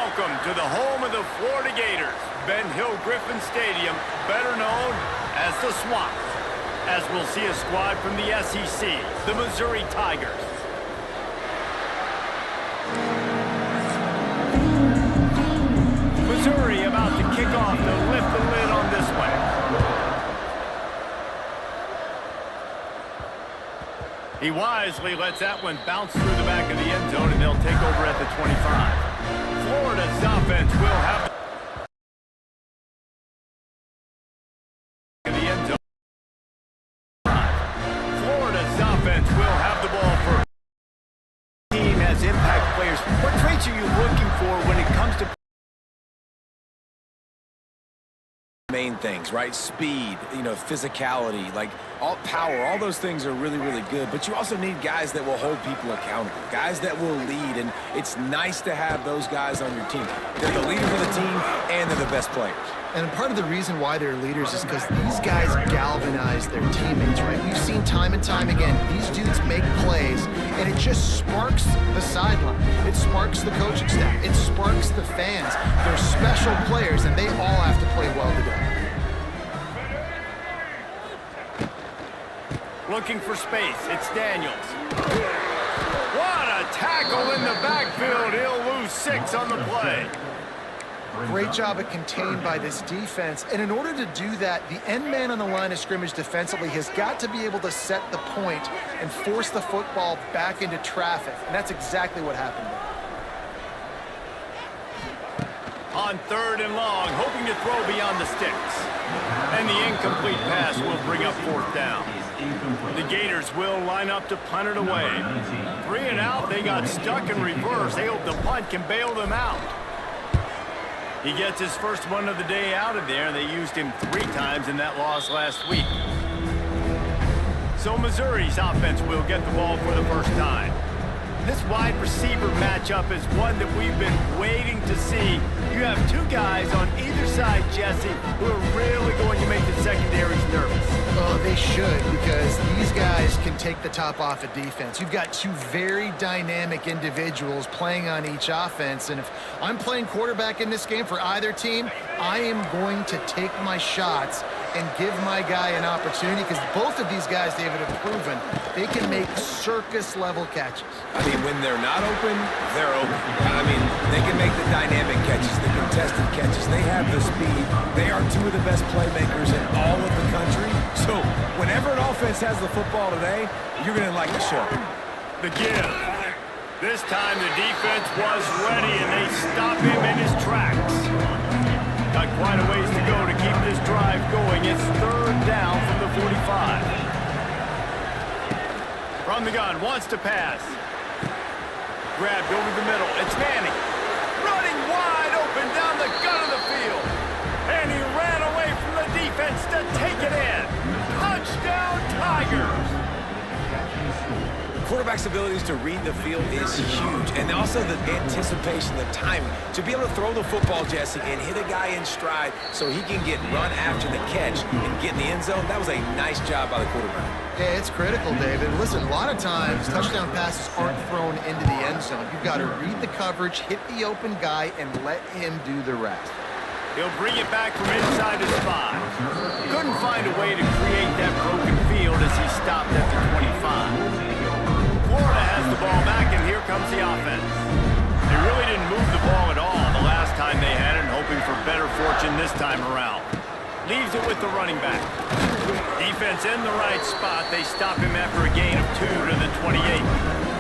Welcome to the home of the Florida Gators, Ben Hill Griffin Stadium, better known as the Swamp, as we'll see a squad from the SEC, the Missouri Tigers. Missouri about to kick off to lift the lid on this one. He wisely lets that one bounce through the back of the end zone, and they'll take over at the 25. Florida's offense will have the end zone. Florida's offense will have the ball first. The team has impact players. What traits are you looking for when it comes to main things, right? Speed, physicality, like all power, all those things are really, really good. But you also need guys that will hold people accountable, guys that will lead, and it's nice to have those guys on your team. They're the leaders of the team, and they're the best players. And part of the reason why they're leaders is because these guys galvanize their teammates, right? We've seen time and time again, these dudes make plays, and it just sparks the sideline. It sparks the coaching staff. It sparks the fans. They're special players, and they all have to play well together. looking for space? It's Daniels. What a tackle in the backfield. He'll lose 6 on the play. Great job at contained by this defense. And in order to do that, the end man on the line of scrimmage defensively has got to be able to set the point and force the football back into traffic. And that's exactly what happened there. On 3rd and long, hoping to throw beyond the sticks. And the incomplete pass will bring up 4th down. The Gators will line up to punt it away. 3 and out, they got stuck in reverse. They hope the punt can bail them out. He gets his first one of the day out of there. They used him 3 times in that loss last week. So Missouri's offense will get the ball for the first time. This wide receiver matchup is one that we've been waiting to see. You have 2 guys on either side, Jesse, who are really going to make the secondaries nervous. Oh, they should, because these guys can take the top off of defense. You've got 2 very dynamic individuals playing on each offense, and if I'm playing quarterback in this game for either team, I am going to take my shots and give my guy an opportunity, because both of these guys, David, have proven they can make circus-level catches. I mean, when they're not open, they're open. I mean, they can make the dynamic catches, the contested catches. They have the speed. They are 2 of the best playmakers in all of the country. So whenever an offense has the football today, you're going to like the show. The give. This time the defense was ready, and they stop him in his tracks. Got quite a ways to go to keep this drive going. It's 3rd down from the 45. From the gun, wants to pass. Grabbed over the middle. It's Manning. Running wide open down the gut of the field. And he ran away from the defense to take it in. Touchdown, Tigers. Quarterback's abilities to read the field is huge, and also the anticipation, the timing. To be able to throw the football, Jesse, and hit a guy in stride so he can get run after the catch and get in the end zone, that was a nice job by the quarterback. Yeah, it's critical, David. Listen, a lot of times touchdown passes aren't thrown into the end zone. You've got to read the coverage, hit the open guy, and let him do the rest. He'll bring it back from inside his 5. Couldn't find a way to create that broken field as he stopped at the 25. Florida has the ball back, and here comes the offense. They really didn't move the ball at all the last time they had it, hoping for better fortune this time around. Leaves it with the running back. Defense in the right spot. They stop him after a gain of 2 to the 28.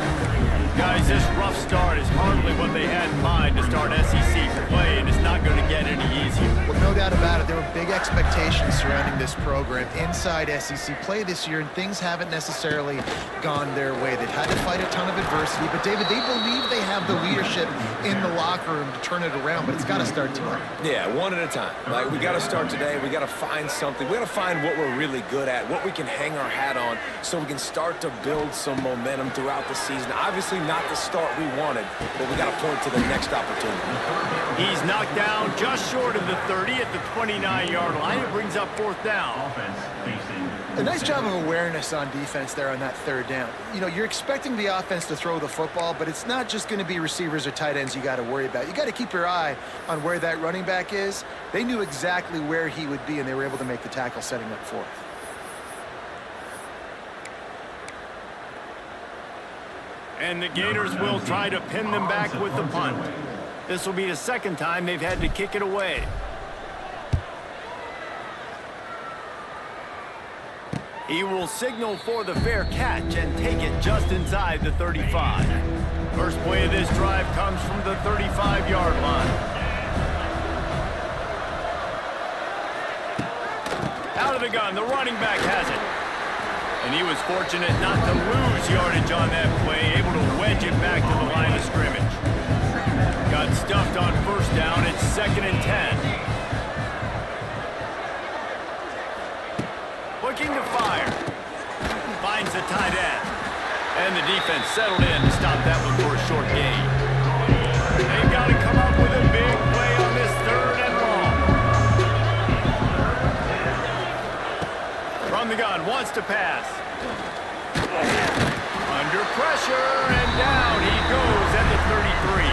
Guys, this rough start is hardly what they had in mind to start SEC play, and it's not going to get any easier. Well, no doubt about it. There were big expectations surrounding this program inside SEC play this year, and things haven't necessarily gone their way. They've had to fight a ton of adversity, but, David, they believe they have the leadership in the locker room to turn it around, but it's got to start tonight. Yeah, one at a time. Like, we got to start today. We got to find something. We got to find what we're really good at, what we can hang our hat on, so we can start to build some momentum throughout the season. Obviously, not the start we wanted, but we got to point to the next opportunity. He's knocked down just short of the 30 at the 29-yard line. It brings up 4th down. A nice job of awareness on defense there on that third down. You know, you're expecting the offense to throw the football, but it's not just going to be receivers or tight ends you got to worry about. You got to keep your eye on where that running back is. They knew exactly where he would be, and they were able to make the tackle setting up fourth. And the Gators will try to pin them back with the punt. This will be the second time they've had to kick it away. He will signal for the fair catch and take it just inside the 35. First play of this drive comes from the 35-yard line. Out of the gun, the running back has it. And he was fortunate not to lose yardage on that play, able to wedge it back to the line of scrimmage. Got stuffed on first down. It's 2nd and 10. Looking to fire. Finds the tight end. And the defense settled in to stop that one for a short gain. They've got to come up with a big play on this 3rd and long. From the gun, wants to pass. Under pressure, and down he goes at the 33.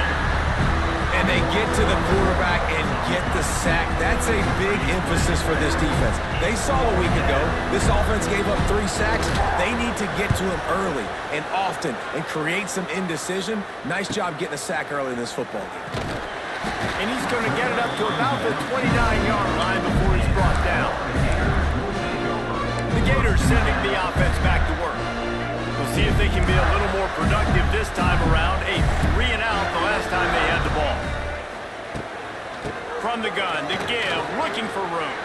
And they get to the quarterback and get the sack. That's a big emphasis for this defense. They saw a week ago, this offense gave up 3 sacks. They need to get to him early and often and create some indecision. Nice job getting a sack early in this football game. And he's going to get it up to about the 29-yard line before he's brought down. The Gators sending the offense back to work. We'll see if they can be a little more productive this time around. A 3-and-out the last time they had the ball. From the gun, to give, looking for room.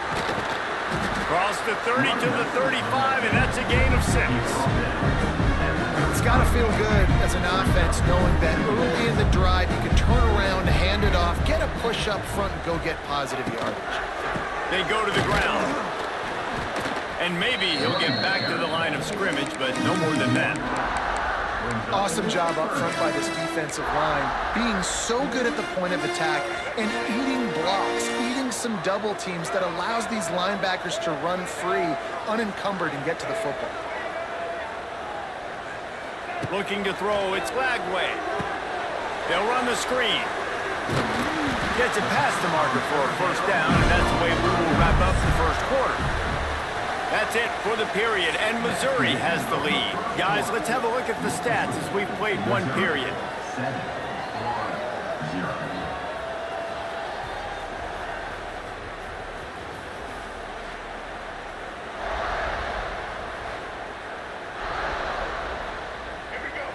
Cross the 30 to the 35, and that's a gain of 6. It's got to feel good as an offense knowing that early in the drive you can turn around, hand it off, get a push up front, and go get positive yardage. They go to the ground. And maybe he'll get back to the line of scrimmage, but no more than that. Awesome job up front by this defensive line, being so good at the point of attack and eating blocks, eating some double teams that allows these linebackers to run free, unencumbered, and get to the football. Looking to throw, it's Lagway. They'll run the screen. Gets it past the marker for a first down, and that's the way we will wrap up the first quarter. That's it for the period, and Missouri has the lead. Guys, let's have a look at the stats as we've played one period.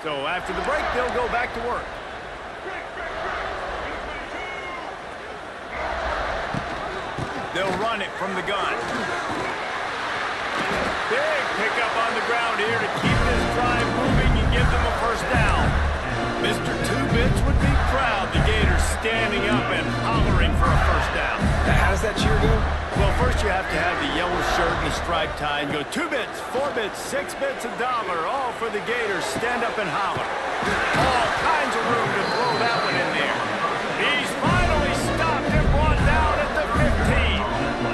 So after the break, they'll go back to work. They'll run it from the gun. Big pickup on the ground here to keep this drive moving and give them a first down. Mr. Two-Bits would be proud. The Gators standing up and hollering for a first down. Now, how does that cheer go? Well, first you have to have the yellow shirt and the striped tie and go 2 bits, 4 bits, 6 bits, $1, all for the Gators. Stand up and holler. All kinds of room to throw that one in there. He's finally stopped and brought down at the 15.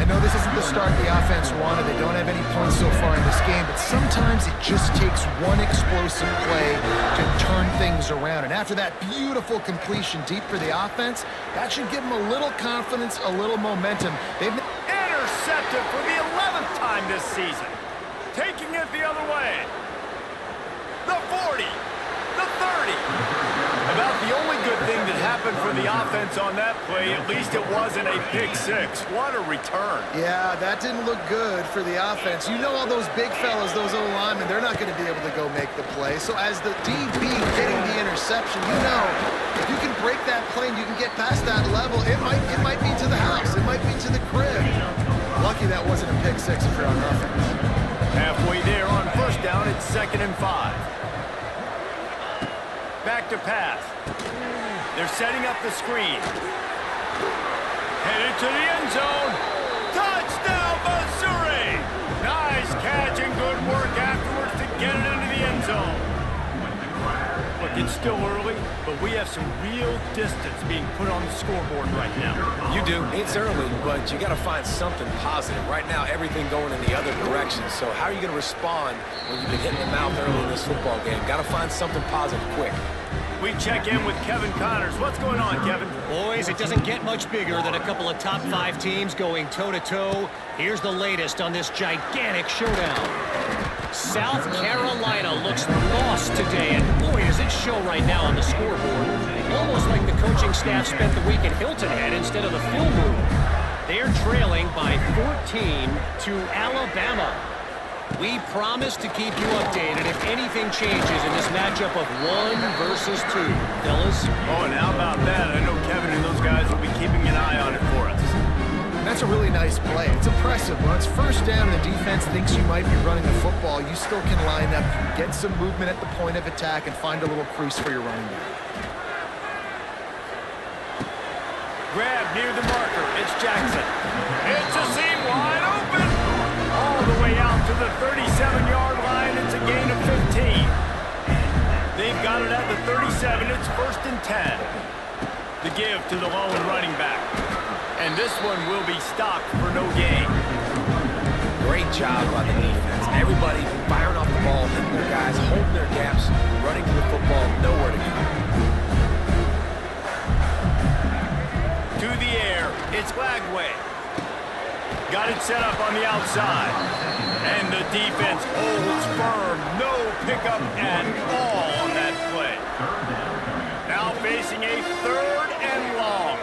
I know this isn't the start the offense wanted. They don't have any points so far in this game, but sometimes it just takes one explosive play to turn things around. And after that beautiful completion deep for the offense, that should give them a little confidence, a little momentum. They've intercepted for the 11th time this season. Taking it the other way. The 40, the 30. About the only good thing that happened for the offense on that play, at least it wasn't a pick six. What a return. Yeah, that didn't look good for the offense. You know all those big fellas, those O-linemen, they're not going to be able to go make the play. So as the DB getting the interception, you know, if you can break that play and you can get past that level, it might be to the house. It might be to the crib. Lucky that wasn't a pick six if you're on offense. Halfway there on first down, it's 2nd and 5. Back to pass. They're setting up the screen. Headed to the end zone. Touchdown, Missouri! Nice catch and good work afterwards to get it into the end zone. Look, It's still early, but we have some real distance being put on the scoreboard right now. You do. It's early, but you got to find something positive. Right now, everything going in the other direction. So how are you going to respond when you've been hitting the mouth early in this football game? Got to find something positive quick. We check in with Kevin Connors. What's going on, Kevin? Boys, it doesn't get much bigger than a couple of top 5 teams going toe-to-toe. Here's the latest on this gigantic showdown. South Carolina looks lost today, and boy, does it show right now on the scoreboard. Almost like the coaching staff spent the week in Hilton Head instead of the film room. They're trailing by 14 to Alabama. We promise to keep you updated if anything changes in this matchup of 1 versus 2, fellas. Oh, and how about that? I know Kevin and those guys will be keeping an eye on it for us. That's a really nice play. It's impressive. When it's first down and the defense thinks you might be running the football, you still can line up, get some movement at the point of attack, and find a little crease for your running back. Grab near the marker. It's Jackson. It's a seam wide open. All the way out to the 37-yard line. It's a gain of 15. They've got it at the 37. It's 1st and 10. The give to the lone running back. And this one will be stopped for no gain. Great job by the defense. Everybody firing off the ball, hitting their guys, holding their gaps, running to the football, nowhere to go. To the air, it's Lagway. Got it set up on the outside. And the defense holds firm. No pickup at all on that play. Now facing a 3rd and long.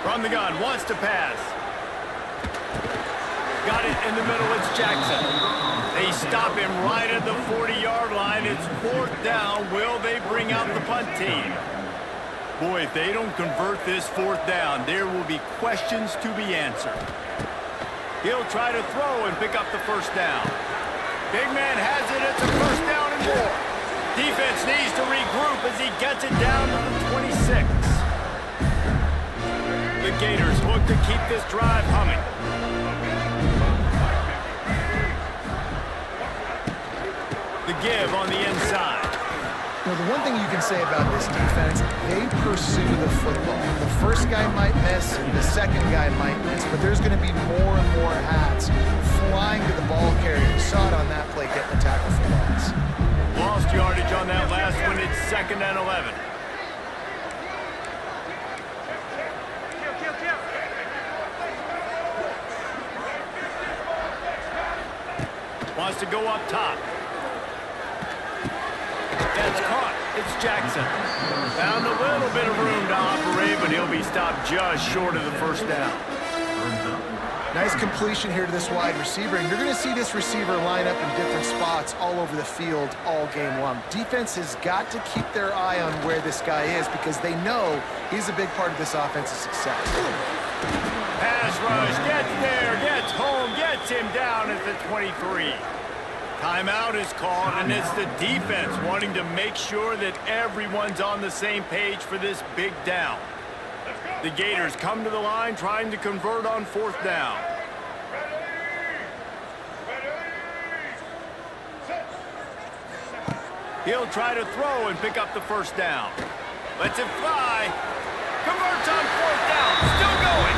From the gun, wants to pass. Got it in the middle, it's Jackson. They stop him right at the 40-yard line. It's 4th down. Will they bring out the punt team? Boy, if they don't convert this 4th down, there will be questions to be answered. He'll try to throw and pick up the 1st down. Big man has it. It's a 1st down and more. Defense needs to regroup as he gets it down to the 26. The Gators look to keep this drive humming. The give on the inside. Now, the one thing you can say about this defense, they pursue the football. The first guy might miss, the second guy might miss, but there's going to be more and more hats flying to the ball carrier. You saw it on that play getting the tackle for loss. Lost yardage on that last one. It's 2nd and 11. Wants to go up top. That's caught. It's Jackson. Found a little bit of room to operate, but he'll be stopped just short of the 1st down. Nice completion here to this wide receiver, and you're going to see this receiver line up in different spots all over the field all game long. Defense has got to keep their eye on where this guy is because they know he's a big part of this offense's success. Pass rush, gets there, gets home, gets him down at the 23. Timeout is called, and it's the defense wanting to make sure that everyone's on the same page for this big down. The Gators come to the line trying to convert on 4th down. He'll try to throw and pick up the 1st down. Lets it fly. Converts on 4th down. Still going.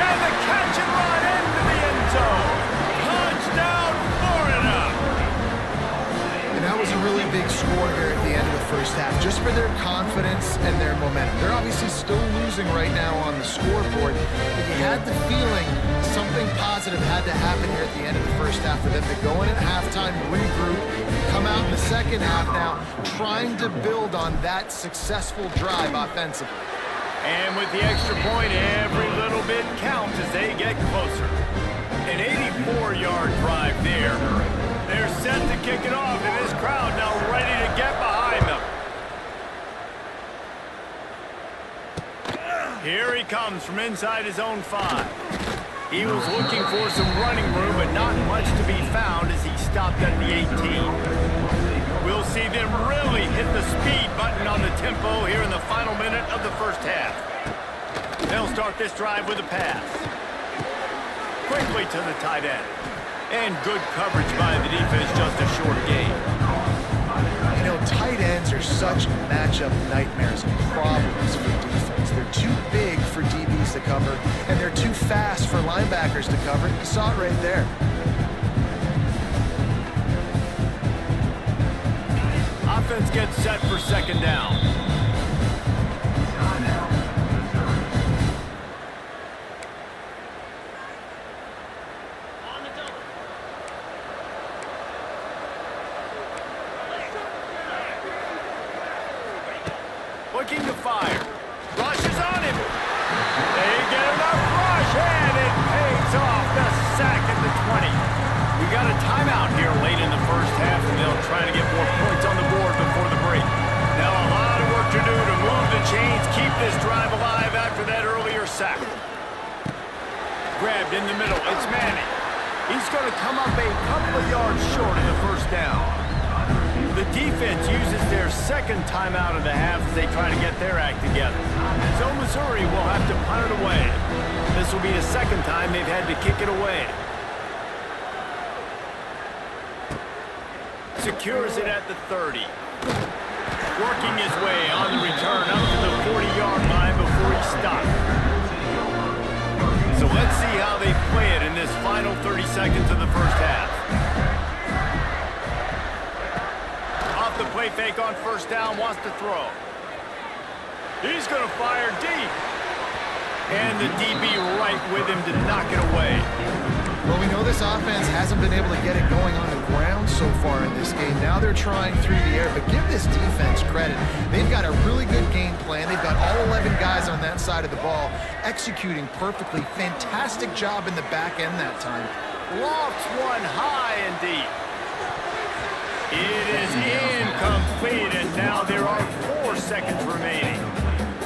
And the catch and run into the end zone. Touchdown, Florida. And that was a really big score here at the end of the first half, just for their confidence and their momentum. They're obviously still losing right now on the scoreboard, but you had the feeling something positive had to happen here at the end of the first half for them to go in at halftime, regroup, come out in the second half now, trying to build on that successful drive offensively. And with the extra point, every little bit counts as they get closer. An 84-yard drive there. They're set to kick it off, and this crowd now ready to get behind them. Here he comes from inside his own 5. He was looking for some running room, but not much to be found as he stopped at the 18. We'll see them really hit the speed button on the tempo here in the final minute of the first half. They'll start this drive with a pass. Quickly to the tight end. And good coverage by the defense, just a short gain. You know, tight ends are such matchup nightmares and problems for defense. They're too big for DBs to cover, and they're too fast for linebackers to cover. You saw it right there. Offense gets set for second down. Looking to fire. Rush is on him. They get enough rush, and it pays off. The sack at the 20. We got a timeout here late in the first half, and they'll try to get more points on the board before the break. Now a lot of work to do to move the chains, keep this drive alive after that earlier sack. Grabbed in the middle. It's Manning. He's going to come up a couple of yards short of the first down. The defense uses their second timeout of the half as they try to get their act together. So Missouri will have to punt it away. This will be the second time they've had to kick it away. Secures it at the 30. Working his way on the return up to the 40-yard line before he stopped. So let's see how they play it in this final 30 seconds of the first half. Off the play fake on first down, wants to throw. He's going to fire deep. And the DB right with him to knock it away. Well, we know this offense hasn't been able to get it going on the ground so far in this game. Now they're trying through the air, but give this defense credit. They've got a really good game plan. They've got all 11 guys on that side of the ball executing perfectly. Fantastic job in the back end that time. Lofts one high and deep. It is incomplete, and now there are 4 seconds remaining.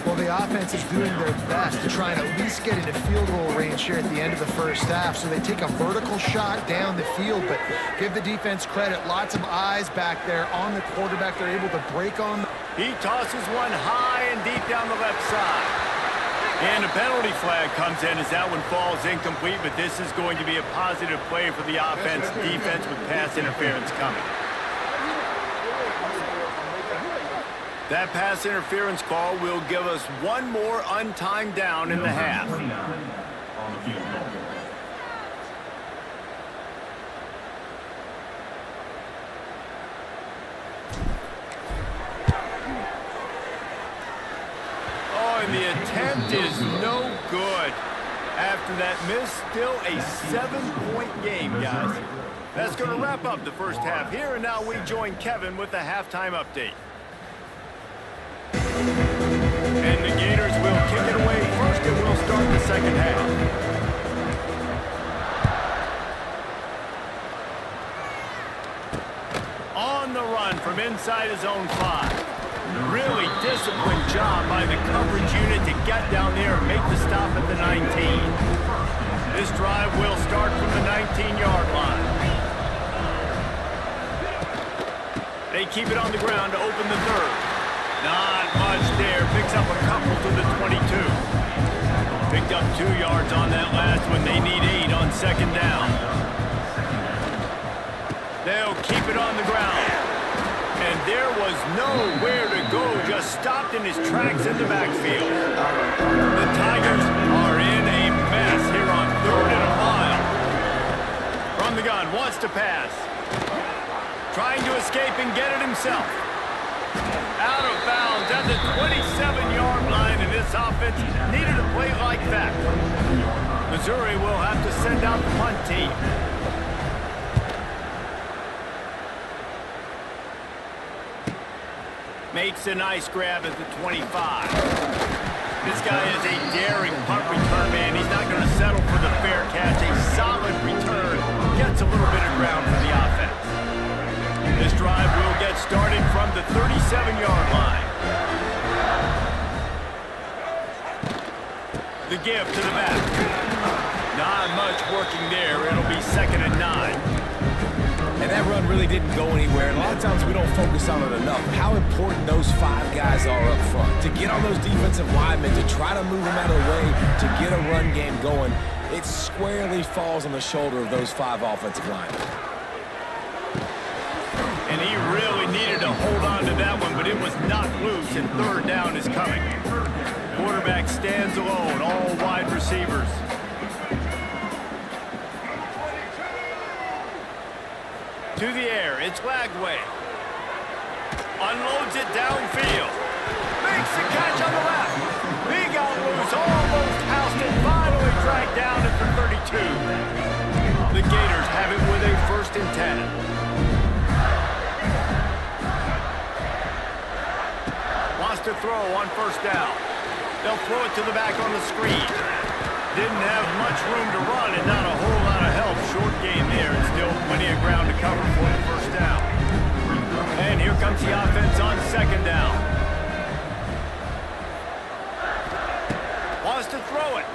Well, the offense is doing their best to try and at least get into field goal range here at the end of the first half. So they take a vertical shot down the field, but give the defense credit. Lots of eyes back there on the quarterback. They're able to break on. He tosses one high and deep down the left side. And a penalty flag comes in as that one falls incomplete, but this is going to be a positive play for the offense. Defense with pass interference coming. That pass interference call will give us one more untimed down in the half. Oh, and the attempt is no good. After that miss, still a 7-point game, guys. That's going to wrap up the first half here, and now we join Kevin with the halftime update. And the Gators will kick it away first, and we'll start the second half. On the run from inside his own 5. Really disciplined job by the coverage unit to get down there and make the stop at the 19. This drive will start from the 19-yard line. They keep it on the ground to open the third. Not much there. Picks up a couple to the 22. Picked up 2 yards on that last one. They need 8 on second down. They'll keep it on the ground. And there was nowhere to go. Just stopped in his tracks in the backfield. The Tigers are in a mess here on 3rd and a mile. From the gun, wants to pass. Trying to escape and get it himself. Out of bounds at the 27-yard line, and this offense needed a play like that. Missouri will have to send out the punt team. Makes a nice grab at the 25. This guy is a daring punt return man. He's not going to settle for the fair catch. A solid return. Gets a little bit of ground for the offense. This drive will get started from the 37-yard line. The give to the back. Not much working there. It'll be 2nd and 9. And that run really didn't go anywhere. And a lot of times we don't focus on it enough. How important those 5 guys are up front. To get on those defensive linemen, to try to move them out of the way, to get a run game going. it squarely falls on the shoulder of those 5 offensive linemen. And he really needed to hold on to that one, but it was knocked loose, and third down is coming. Quarterback stands alone, all wide receivers. To the air, it's Lagway. Unloads it downfield. Makes the catch on the left. He got loose, almost housed it, finally dragged down at the 32. The Gators have it with a 1st and 10. Wants to throw on 1st down. They'll throw it to the back on the screen. Didn't have much room to run and not a whole lot of help. Short game there and still plenty of ground to cover for the 1st down. And here comes the offense on 2nd down. Wants to throw it.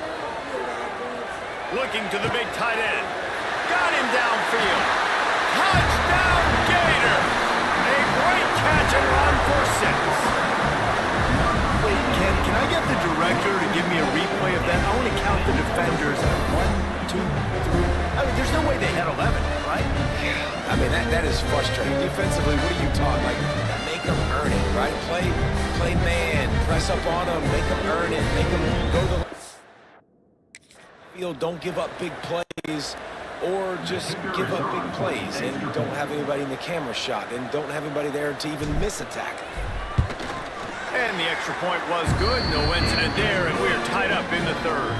Looking to the big tight end. Got him downfield. Touchdown Gators! A great catch and run for 6. Wait, can I get the director to give me a replay of that? I want to count the defenders. 1, 2, 3. I mean, there's no way they had 11, right? Yeah, I mean, that is frustrating. Defensively, what are you taught? Like, make them earn it, right? Play man, press up on them, make them earn it, make them go to the field, don't give up big plays, or just give up big plays and don't have anybody in the camera shot and don't have anybody there to even miss a tackle. And the extra point was good. No incident there, and we're tied up in the 3rd.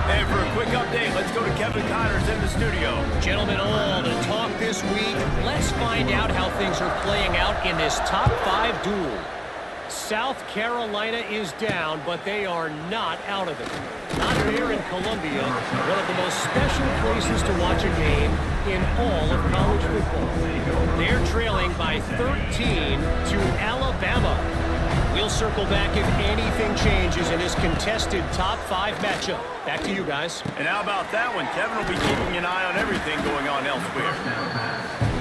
And for a quick update, let's go to Kevin Connors in the studio. Gentlemen, all the talk this week. Let's find out how things are playing out in this top 5 duel. South Carolina is down, but they are not out of it. Not there in Columbia, one of the most special places to watch a game in all of college football. They're trailing by 13 to Alabama. We'll circle back if anything changes in this contested top 5 matchup. Back to you guys. And how about that one? Kevin will be keeping an eye on everything going on elsewhere.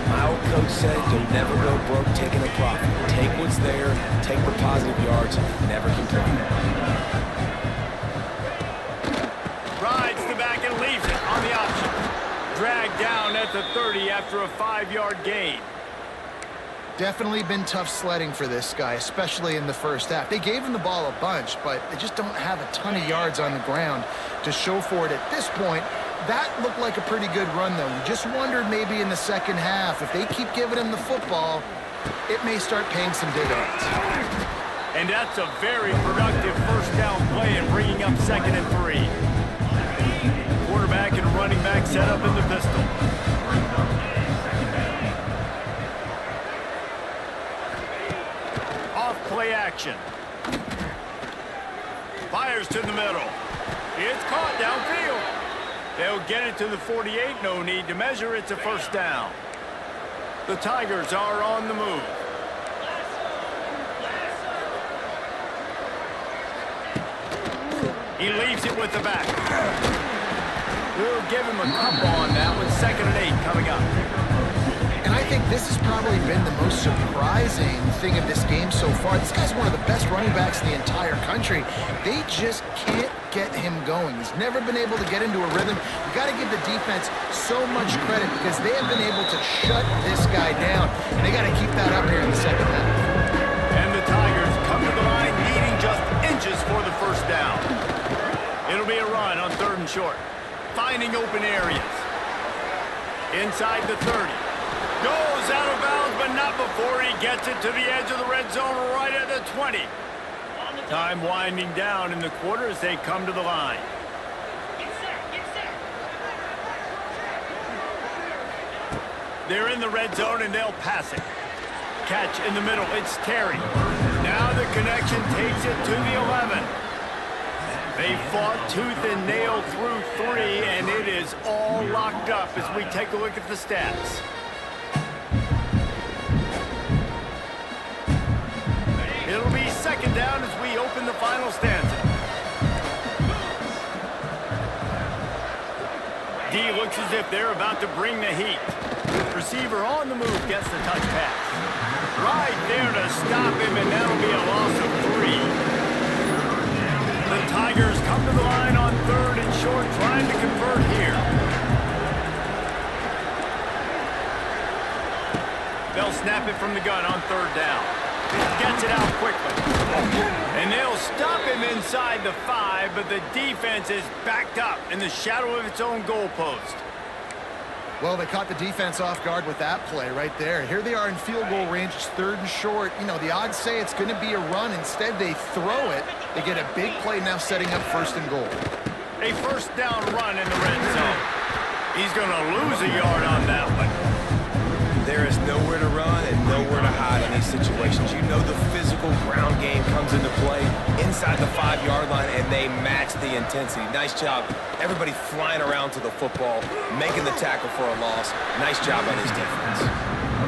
My old coach said you'll never go broke taking a profit. Take what's there, take the positive yards, never complain. Rides the back and leaves it on the option. Dragged down at the 30 after a 5-yard gain. Definitely been tough sledding for this guy, especially in the 1st half. They gave him the ball a bunch, but they just don't have a ton of yards on the ground to show for it at this point. That looked like a pretty good run, though. You just wondered maybe in the 2nd half, if they keep giving him the football, it may start paying some dividends. And that's a very productive 1st down play and bringing up 2nd and 3. Quarterback and running back set up in the pistol. Play action. Fires to the middle. It's caught downfield. They'll get it to the 48. No need to measure. It's a 1st down. The Tigers are on the move. He leaves it with the back. We'll give him a couple on that with 2nd and 8 coming up. And I think this has probably been the most surprising thing of this game so far. This guy's one of the best running backs in the entire country. They just can't get him going. He's never been able to get into a rhythm. You got to give the defense so much credit because they have been able to shut this guy down. And they got to keep that up here in the 2nd half. And the Tigers come to the line needing just inches for the 1st down. It'll be a run on 3rd and short. Finding open areas. Inside the 30. Goes out of bounds, but not before he gets it to the edge of the red zone right at the 20. Time winding down in the quarter as they come to the line. They're in the red zone and they'll pass it. Catch in the middle. It's Terry. Now the connection takes it to the 11. They fought tooth and nail through 3, and it is all locked up as we take a look at the stats. It'll be 2nd down as we open the final stanza. D looks as if they're about to bring the heat. Receiver on the move gets the touch pass. Right there to stop him, and that'll be a loss of 3. The Tigers come to the line on 3rd and short, trying to convert They'll snap it from the gun on third down. Gets it out quickly. And they'll stop him inside the 5, but the defense is backed up in the shadow of its own goalpost. Well, they caught the defense off guard with that play right there. Here they are in field goal range. It's 3rd and short. You know, the odds say it's going to be a run. Instead, they throw it. They get a big play now setting up 1st and goal. A 1st down run in the red zone. He's going to lose a yard on that one. There is nowhere to run and nowhere to hide in these situations. You know the physical ground game comes into play inside the 5-yard line, and they match the intensity. Nice job. Everybody flying around to the football, making the tackle for a loss. Nice job by this defense.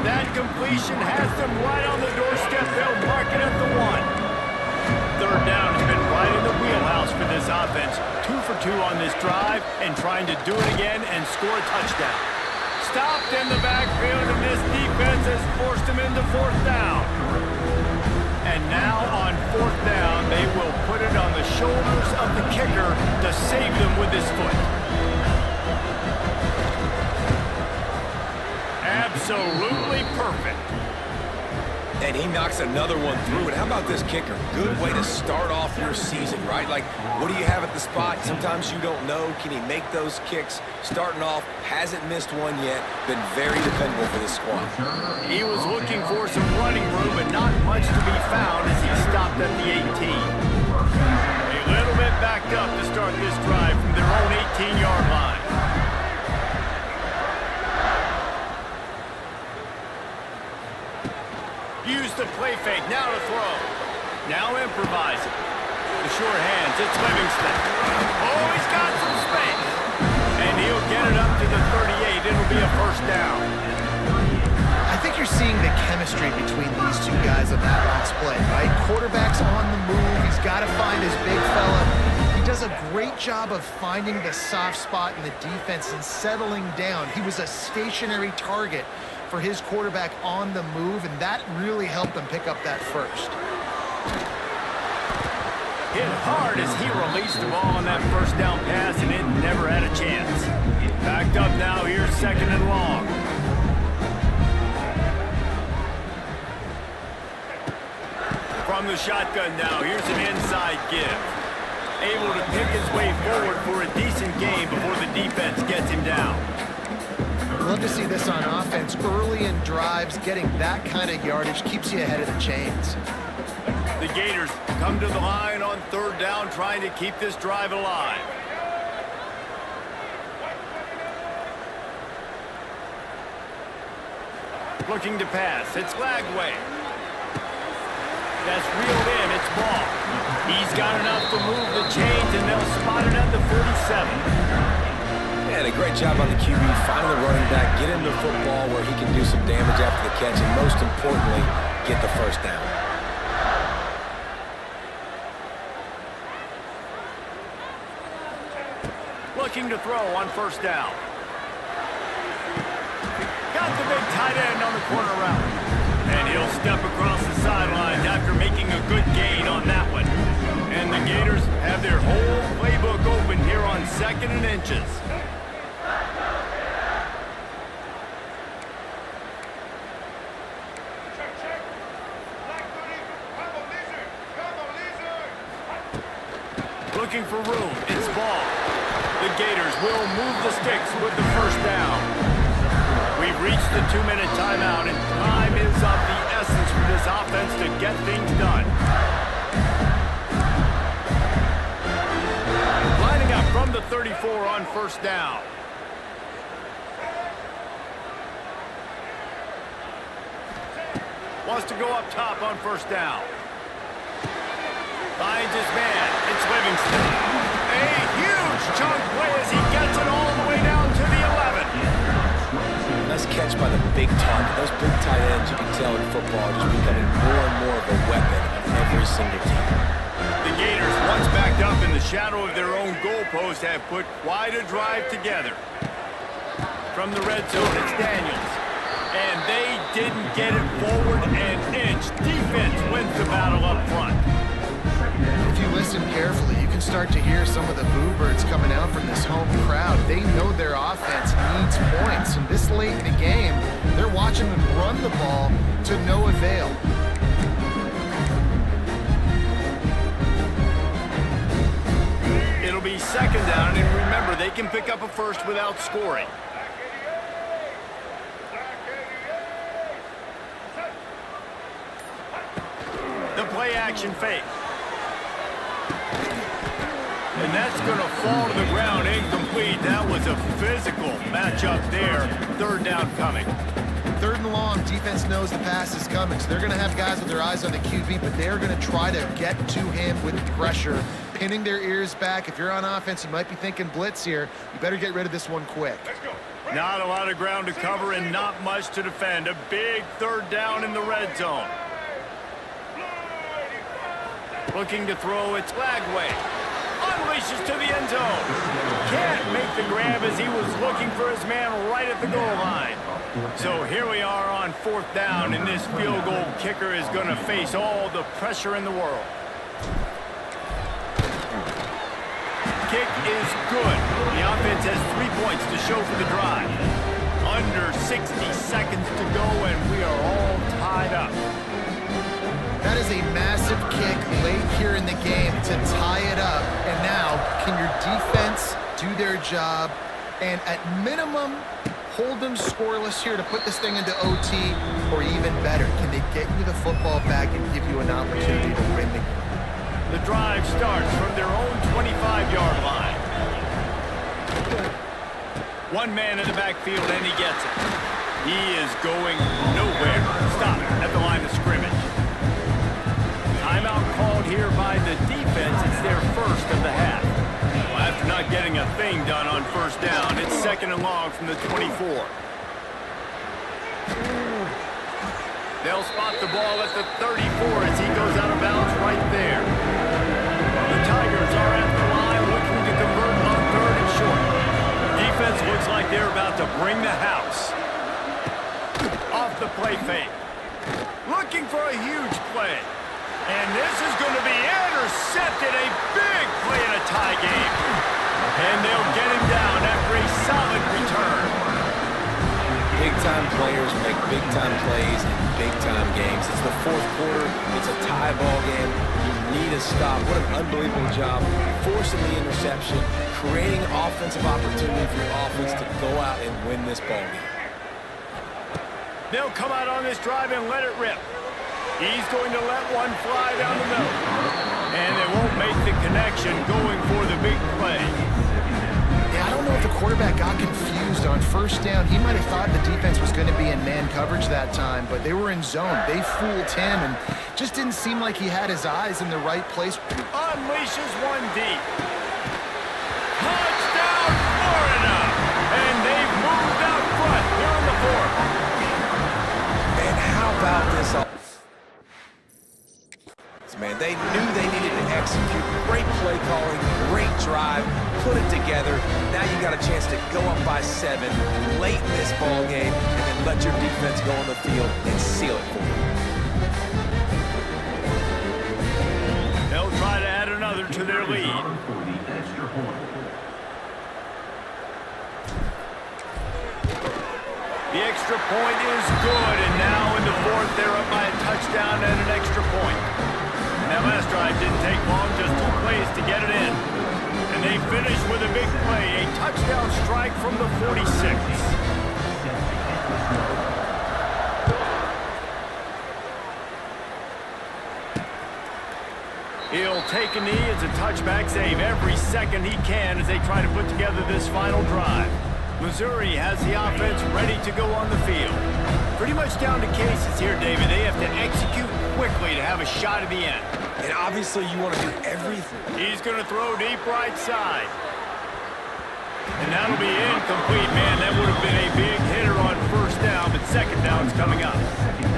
That completion has them right on the doorstep. They'll mark it at the 1. 3rd down has been right in the wheelhouse for this offense. 2 for 2 on this drive and trying to do it again and score a touchdown. Stopped in the backfield, and this defense has forced him into 4th down. And now on 4th down, they will put it on the shoulders of the kicker to save them with his foot. Absolutely perfect. And he knocks another one through. And how about this kicker? Good way to start off your season, right? Like, what do you have at the spot? Sometimes you don't know. Can he make those kicks? Starting off, hasn't missed one yet. Been very dependable for this squad. He was looking for some running room, but not much to be found as he stopped at the 18. A little bit backed up to start this drive from their own 18-yard line. Use the play fake, now to throw. Now improvising. The short hands, it's Livingston. Oh, he's got some space. And he'll get it up to the 38. It'll be a 1st down. I think you're seeing the chemistry between these two guys on that last play, right? Quarterback's on the move. He's got to find his big fella. He does a great job of finding the soft spot in the defense and settling down. He was a stationary target for his quarterback on the move, and that really helped them pick up that 1st. Hit hard as he released the ball on that 1st down pass, and it never had a chance. Backed up now, here's 2nd and long. From the shotgun now, here's an inside give. Able to pick his way forward for a decent gain before the defense gets him down. Love to see this on offense. Early in drives, getting that kind of yardage keeps you ahead of the chains. The Gators come to the line on 3rd down, trying to keep this drive alive. Looking to pass, it's Lagway. That's reeled in, it's ball. He's got enough to move the chains, and they'll spot it at the 47. And a great job on the QB, finding the running back, get him the football where he can do some damage after the catch, and most importantly, get the 1st down. Looking to throw on 1st down. Got the big tight end on the corner route. And he'll step across the sidelines after making a good gain on that one. And the Gators have their whole playbook open here on 2nd and inches. Looking for room, it's ball. The Gators will move the sticks with the 1st down. We've reached the 2-minute timeout, and time is of the essence for this offense to get things done. Lining up from the 34 on 1st down. Wants to go up top on 1st down. Finds his man. It's Livingston. A huge chunk play as he gets it all the way down to the 11. Nice catch by the big target. Those big tight ends, you can tell in football, just becoming more and more of a weapon on every single team. The Gators, once backed up in the shadow of their own goalpost, have put quite a drive together. From the red zone, it's Daniels. And they didn't get it forward an inch. Defense wins the battle up front. If you listen carefully, you can start to hear some of the boo birds coming out from this home crowd. They know their offense needs points, and this late in the game, they're watching them run the ball to no avail. It'll be second down, and remember, they can pick up a first without scoring. The play action fake. And that's going to fall to the ground incomplete. That was a physical matchup there. Third down coming. Third and long, defense knows the pass is coming, so they're going to have guys with their eyes on the QB, but they're going to try to get to him with pressure, pinning their ears back. If you're on offense, you might be thinking blitz here. You better get rid of this one quick. Not a lot of ground to cover and not much to defend. A big third down in the red zone. Looking to throw, it's Lagway. Unleashes to the end zone. Can't make the grab as he was looking for his man right at the goal line. So here we are on fourth down, and this field goal kicker is going to face all the pressure in the world. Kick is good. The offense has 3 points to show for the drive. Under 60 seconds to go, and we are all tied up. That is a massive kick late here in the game to tie it up. And now, can your defense do their job and at minimum hold them scoreless here to put this thing into OT, or even better, can they get you the football back and give you an opportunity to win the game? The drive starts from their own 25-yard line. One man in the backfield, and he gets it. He is going nowhere. Stop at the line of scrimmage. Timeout called here by the defense. It's their first of the half. Well, after not getting a thing done on first down, it's second and long from the 24. They'll spot the ball at the 34 as he goes out of bounds right there. The Tigers are at the line looking to convert on third and short. Defense looks like they're about to bring the house. Off the play fake. Looking for a huge play. And this is going to be intercepted. A big play in a tie game. And they'll get him down after a solid return. Big-time players make big-time plays in big-time games. It's the fourth quarter. It's a tie ball game. You need a stop. What an unbelievable job. Forcing the interception, creating offensive opportunity for your offense to go out and win this ball game. They'll come out on this drive and let it rip. He's going to let one fly down the middle. And they won't make the connection going for the big play. Yeah, I don't know if the quarterback got confused on first down. He might have thought the defense was going to be in man coverage that time, but they were in zone. They fooled him, and just didn't seem like he had his eyes in the right place. Unleashes one deep. Touchdown, Florida! And they've moved out front here in the fourth. And how about this? Man, they knew they needed to execute. Great play calling, great drive, put it together. Now you got a chance to go up by 7 late in this ball game, and then let your defense go on the field and seal it for you. They'll try to add another to their lead. The extra point is good, and now in the fourth, they're up by a touchdown and an extra point. And that last drive didn't take long, just 2 plays to get it in. And they finish with a big play, a touchdown strike from the 46. He'll take a knee as a touchback, save every second he can as they try to put together this final drive. Missouri has the offense ready to go on the field. Pretty much down to cases here, David. They have to execute quickly to have a shot at the end. And obviously you want to do everything. He's going to throw deep right side. And that'll be incomplete, man. That would have been a big hitter on first down, but second down's coming up.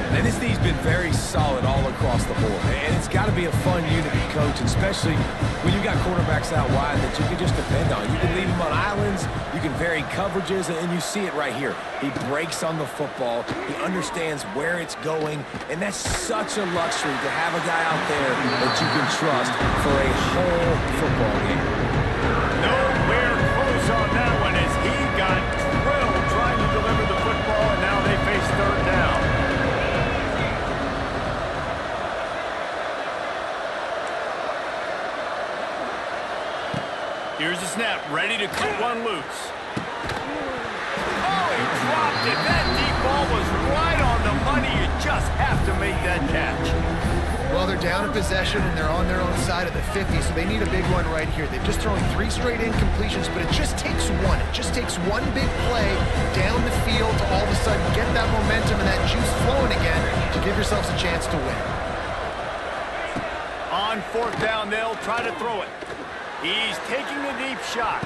And this D's been very solid all across the board. And it's got to be a fun unit to coach, especially when you got quarterbacks out wide that you can just depend on. You can leave them on islands, you can vary coverages, and you see it right here. He breaks on the football, he understands where it's going, and that's such a luxury to have a guy out there that you can trust for a whole football game. Nowhere close on that one as he got drilled trying to deliver the football, and now they face third down. Here's the snap, ready to cut one loose. Oh, he dropped it. That deep ball was right on the money. You just have to make that catch. Well, they're down in possession, and they're on their own side of the 50, so they need a big one right here. They've just thrown 3 straight incompletions, but it just takes one. It just takes one big play down the field to all of a sudden get that momentum and that juice flowing again to give yourselves a chance to win. On fourth down, they'll try to throw it. He's taking a deep shot.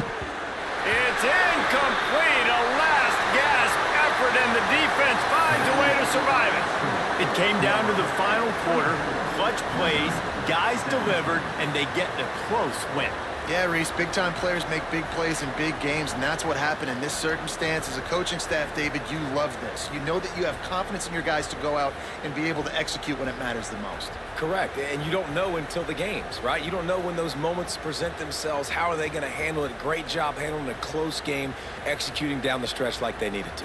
It's incomplete. A last gasp effort, and the defense finds a way to survive it. It came down to the final quarter. Clutch plays, guys delivered, and they get a close win. Yeah, Reese, big-time players make big plays in big games, and that's what happened in this circumstance. As a coaching staff, David, you love this. You know that you have confidence in your guys to go out and be able to execute when it matters the most. Correct, and you don't know until the games, right? You don't know when those moments present themselves. How are they going to handle it? Great job handling a close game, executing down the stretch like they needed to.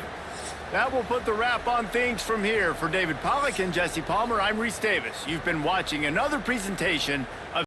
That will put the wrap on things from here. For David Pollack and Jesse Palmer, I'm Reese Davis. You've been watching another presentation of